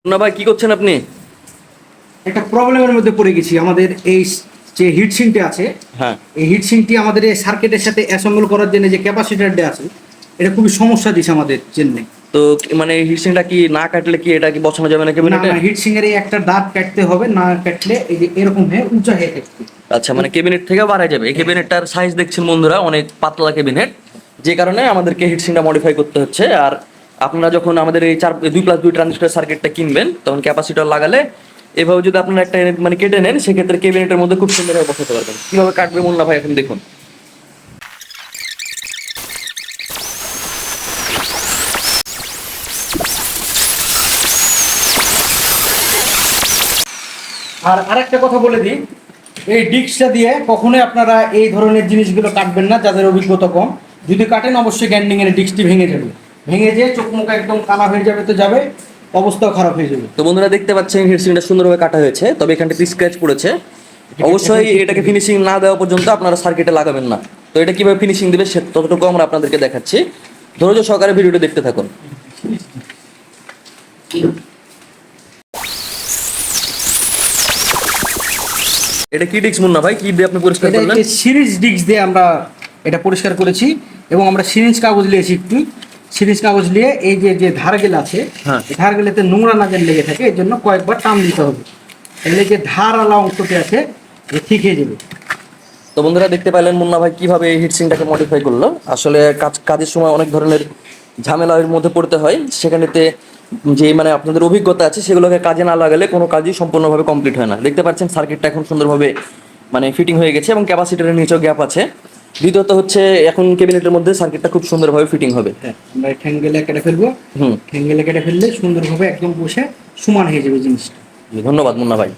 না ভাই, কি করছেন আপনি? একটা প্রবলেমের মধ্যে পড়ে গেছি। আমাদের এই যে হিট সিঙ্কটা আছে, হ্যাঁ। এই হিট সিঙ্কটি আমাদের এই সার্কিটের সাথে অ্যাসেম্বল করার জন্য যে ক্যাপাসিটারটা আছে, এটা খুবই সমস্যা দিচ্ছে আমাদের জন্য। তো মানে হিটসিংটা কি না কাটলে কি এটা কি বসানো যাবে না না ক্যাবিনেটে? না, হিট সিঙ্কের এই একটা দাঁত কাটতে হবে, না কাটলে এই যে এরকম হয়ে উঁচা হয়ে থাকবে। আচ্ছা, মানে ক্যাবিনেট থেকে বাড়া যাবে। এই ক্যাবিনেটটার সাইজ দেখছেন বন্ধুরা, অনেক পাতলা ক্যাবিনেট, যে কারণে আমাদেরকে হিটসিংটা মডিফাই করতে হচ্ছে। আর আপনারা যখন আমাদের এই 2+2 ট্রানজিস্টর সার্কিটটা কিনবেন, তখন ক্যাপাসিটর লাগালে এভাবে যদি আপনারা একটা মানে কেটে নেন, সেক্ষেত্রে ক্যাবিনেটের মধ্যে খুব সুন্দরভাবে বসাতে পারবেন। কিভাবে কাটবে মুন্না ভাই এখন দেখুন। আর আরেকটা কথা বলে দিই, এই ডিস্কটা দিয়ে কখনোই আপনারা এই ধরনের জিনিসগুলো কাটবেন না যাদের অভিজ্ঞতা কম। যদি কাটেন অবশ্যই গ্যান্ডিং এর ডিস্কটি ভেঙে যাবে, ভেঙে যেয়ে চোখ মুখ একদম কানা হয়ে যাবে, তো যাবে, অবস্থাও খারাপ হয়ে যাবে। তো বন্ধুরা দেখতে পাচ্ছেন হিটসিংটা সুন্দরভাবে কাটা হয়েছে, তবে এখানটা স্ক্র্যাচ পড়েছে। অবশ্যই এটাকে ফিনিশিং না দেওয়া পর্যন্ত আপনারা সার্কিটে লাগাবেন না। তো এটা কিভাবে ফিনিশিং দেবে সে ততটুকু আমরা আপনাদেরকে দেখাচ্ছি। ধৈর্য সহকারে ভিডিওটা দেখতে থাকুন। এটা কি ডিস্ক মুন্না ভাই, কি দিয়ে আপনি পরিষ্কার এটা করলেন? হচ্ছে সিরিজ ডিস্ক দিয়ে আমরা এটা পরিষ্কার করেছি, এবং আমরা সিরিঞ্জ কাগজ নিয়েছি একটু। সিরিঞ্জ কাগজ নিয়ে এই যে যে ধারগুলো আছে, হ্যাঁ। এই ধারগুলোতে নোংরা না যেন লেগে থাকে, এর জন্য কয়েকবার টান দিতে হবে। এগুলো যে ধারওয়ালা অংশটি আছে, এ ঠিক হয়ে যাবে। তো বন্ধুরা দেখতে পাইলেন মুন্না ভাই কিভাবে এই হিটসিংটাকে মডিফাই করলো। আসলে কাজের সময় অনেক ধরনের ঝামেলার মধ্যে পড়তে হয়, সেখানেতে যে মানে আপনাদের অভিজ্ঞতা আছে সেগুলোকে কাজে না লাগালে কোনো কাজই সম্পূর্ণভাবে কমপ্লিট হয় না। দেখতে পাচ্ছেন সার্কিটটা এখন সুন্দরভাবে মানে ফিটিং হয়ে গেছে, এবং ক্যাপাসিটরের নিচেও গ্যাপ আছে। দ্বিতীয়ত হচ্ছে এখন ক্যাবিনেটের মধ্যে সার্কিটটা খুব সুন্দরভাবে ফিটিং হবে। হ্যাঁ, আমরা ঠ্যাঙ্গেলে কেটে ফেলবো। হুম। ঠ্যাঙ্গেলে কেটে ফেললে সুন্দরভাবে একদম বসে সমান হয়ে যাবে জিনিসটা। ধন্যবাদ মুন্না ভাই।